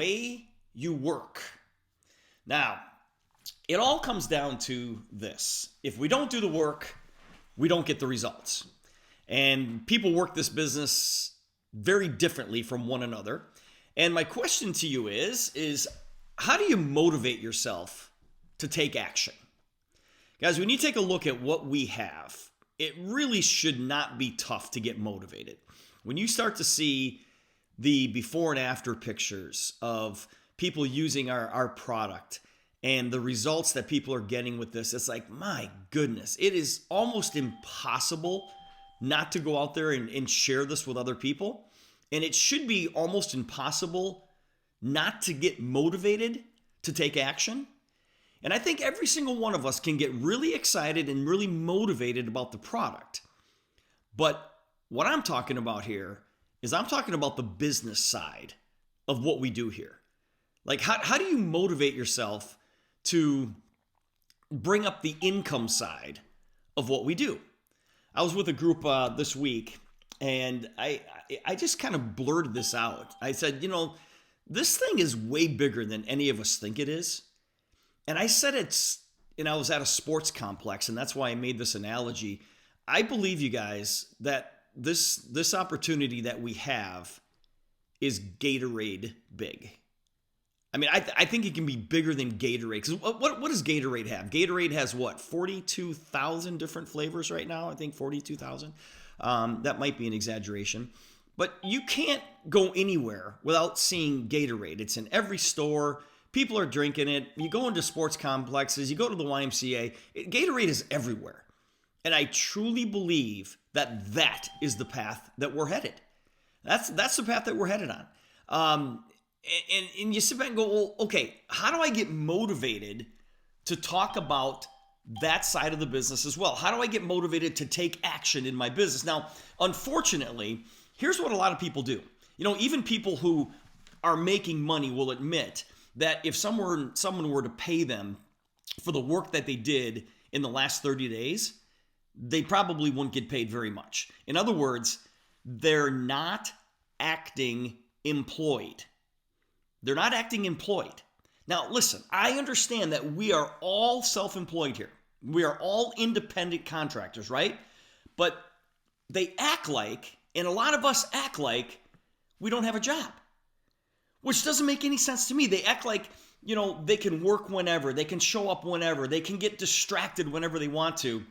way you work. Now, it all comes down to this. If we don't do the work, we don't get the results. And people work this business very differently from one another. And my question to you is how do you motivate yourself to take action? Guys, when you take a look at what we have, it really should not be tough to get motivated. When you start to see the before and after pictures of people using our product and the results that people are getting with this, it's like, my goodness, it is almost impossible not to go out there and share this with other people. And it should be almost impossible not to get motivated to take action. And I think every single one of us can get really excited and really motivated about the product. But what I'm talking about here is I'm talking about the business side of what we do here. Like, how do you motivate yourself to bring up the income side of what we do? I was with a group this week, and I just kind of blurted this out. I said, this thing is way bigger than any of us think it is. And I said I was at a sports complex, and that's why I made this analogy. I believe, you guys, that this opportunity that we have is Gatorade big. I mean, I think it can be bigger than Gatorade. Because what does Gatorade have? Gatorade has what, 42,000 different flavors right now? I think 42,000. That might be an exaggeration. But you can't go anywhere without seeing Gatorade. It's in every store. People are drinking it. You go into sports complexes. You go to the YMCA. Gatorade is everywhere. And I truly believe that is the path that we're headed. That's the path that we're headed on. And you sit back and go, well, okay, how do I get motivated to talk about that side of the business as well? How do I get motivated to take action in my business? Now, unfortunately, here's what a lot of people do. Even people who are making money will admit that if someone were to pay them for the work that they did in the last 30 days, they probably wouldn't get paid very much. In other words, they're not acting employed. They're not acting employed. Now, listen, I understand that we are all self-employed here. We are all independent contractors, right? But they act like, and a lot of us act like, we don't have a job, which doesn't make any sense to me. They act like, they can work whenever, they can show up whenever, they can get distracted whenever they want to,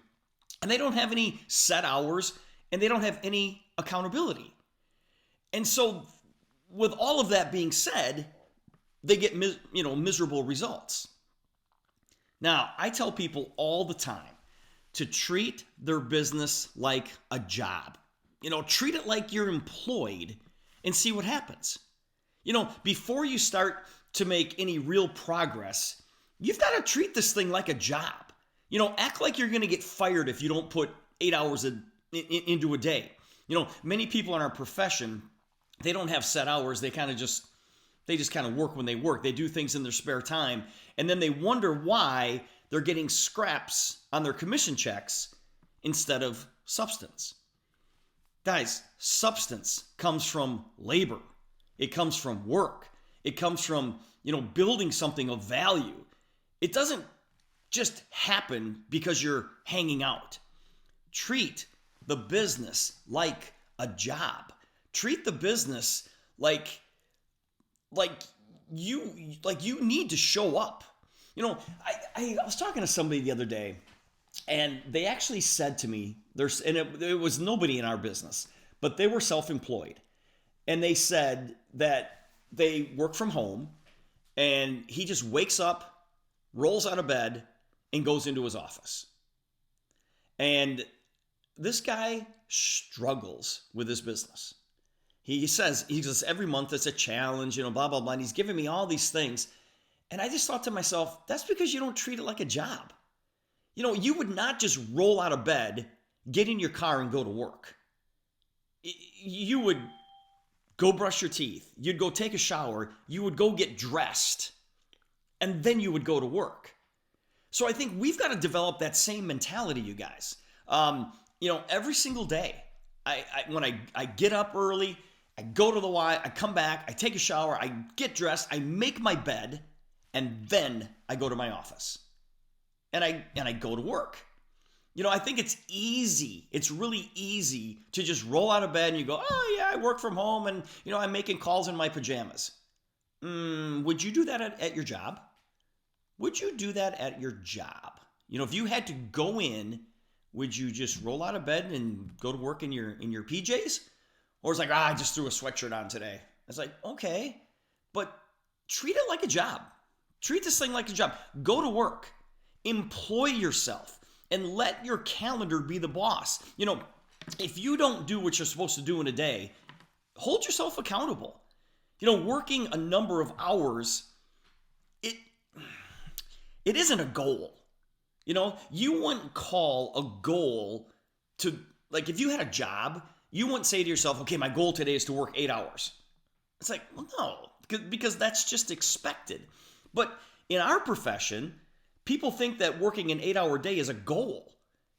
and they don't have any set hours, and they don't have any accountability. And so, with all of that being said, they get miserable results. Now, I tell people all the time to treat their business like a job. Treat it like you're employed and see what happens. Before you start to make any real progress, you've got to treat this thing like a job. Act like you're going to get fired if you don't put 8 hours into a day. Many people in our profession, they don't have set hours. They just kind of work when they work. They do things in their spare time. And then they wonder why they're getting scraps on their commission checks instead of substance. Guys, substance comes from labor. It comes from work. It comes from, building something of value. It doesn't just happen because you're hanging out. Treat the business like a job. Treat the business like you need to show up. I was talking to somebody the other day, and they actually said to me, it was nobody in our business, but they were self-employed. And they said that they work from home, and he just wakes up, rolls out of bed, and goes into his office. And this guy struggles with his business. He says every month it's a challenge, blah, blah, blah. And he's giving me all these things. And I just thought to myself, that's because you don't treat it like a job. You would not just roll out of bed, get in your car, and go to work. You would go brush your teeth. You'd go take a shower. You would go get dressed. And then you would go to work. So I think we've got to develop that same mentality, you guys. Every single day, when I get up early, I go to the Y, I come back, I take a shower, I get dressed, I make my bed, and then I go to my office. And I go to work. I think it's easy. It's really easy to just roll out of bed and you go, oh yeah, I work from home and I'm making calls in my pajamas. Would you do that at your job? Would you do that at your job? If you had to go in, would you just roll out of bed and go to work in your PJs? Or it's like, I just threw a sweatshirt on today. It's like, okay, but treat it like a job. Treat this thing like a job. Go to work. Employ yourself and let your calendar be the boss. If you don't do what you're supposed to do in a day, hold yourself accountable. Working a number of hours, it isn't a goal. You wouldn't call a goal to, like, if you had a job, you wouldn't say to yourself, okay, my goal today is to work 8 hours. It's like, well, no, because that's just expected. But in our profession, people think that working an 8-hour day is a goal.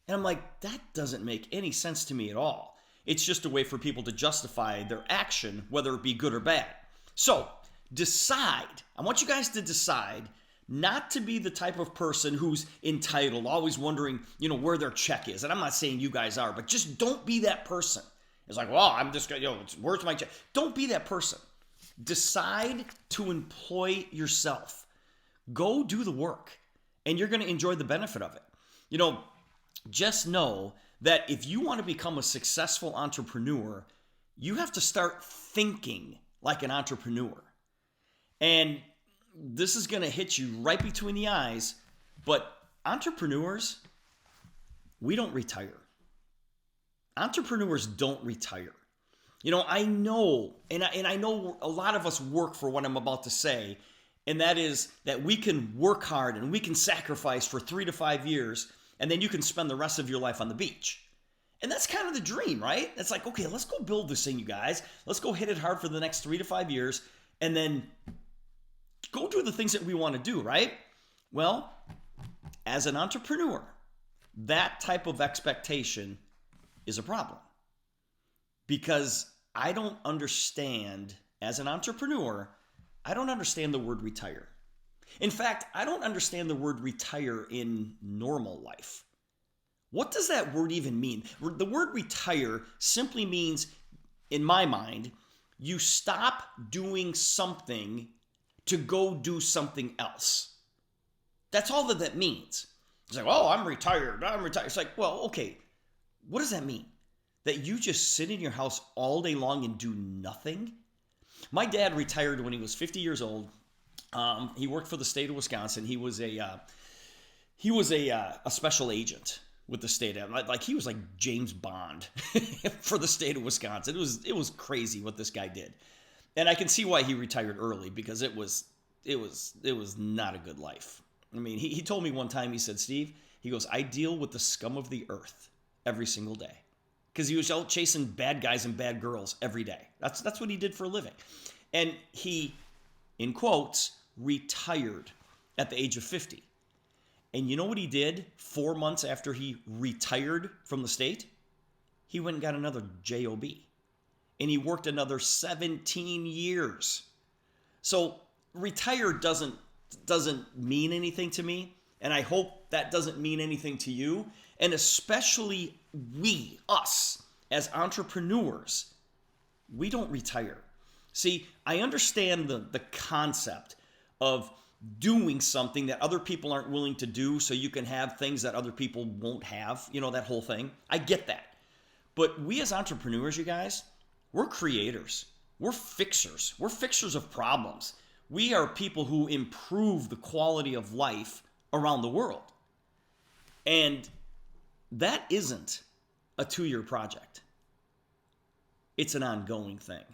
And I'm like, that doesn't make any sense to me at all. It's just a way for people to justify their action, whether it be good or bad. So decide. I want you guys to decide not to be the type of person who's entitled, always wondering, where their check is. And I'm not saying you guys are, but just don't be that person. It's like, well, I'm just going to, where's my check? Don't be that person. Decide to employ yourself. Go do the work, and you're going to enjoy the benefit of it. Just know that if you want to become a successful entrepreneur, you have to start thinking like an entrepreneur. And this is going to hit you right between the eyes, but entrepreneurs, we don't retire. Entrepreneurs don't retire. I know, and I know a lot of us work for what I'm about to say, and that is that we can work hard and we can sacrifice for 3 to 5 years, and then you can spend the rest of your life on the beach. And that's kind of the dream, right? It's like, okay, let's go build this thing, you guys. Let's go hit it hard for the next 3 to 5 years, and then go do the things that we want to do, right? Well, as an entrepreneur, that type of expectation is a problem. Because I don't understand, as an entrepreneur, I don't understand the word retire. In fact, I don't understand the word retire in normal life. What does that word even mean? The word retire simply means, in my mind, you stop doing something to go do something else. That's all that means. It's like, oh, I'm retired. It's like, well, okay, what does that mean? That you just sit in your house all day long and do nothing? My dad retired when he was 50 years old. He worked for the state of Wisconsin. He was a special agent with the state. Like, he was like James Bond for the state of Wisconsin. It was crazy what this guy did. And I can see why he retired early, because it was not a good life. I mean, he told me one time, he said, Steve, he goes, I deal with the scum of the earth every single day. Because he was out chasing bad guys and bad girls every day. That's what he did for a living. And he, in quotes, retired at the age of 50. And you know what he did 4 months after he retired from the state? He went and got another job. And he worked another 17 years. So retire doesn't mean anything to me. And I hope that doesn't mean anything to you. And especially us as entrepreneurs, we don't retire. See, I understand the concept of doing something that other people aren't willing to do so you can have things that other people won't have, that whole thing. I get that. But we as entrepreneurs, you guys, we're creators. We're fixers. We're fixers of problems. We are people who improve the quality of life around the world. And that isn't a 2-year project. It's an ongoing thing.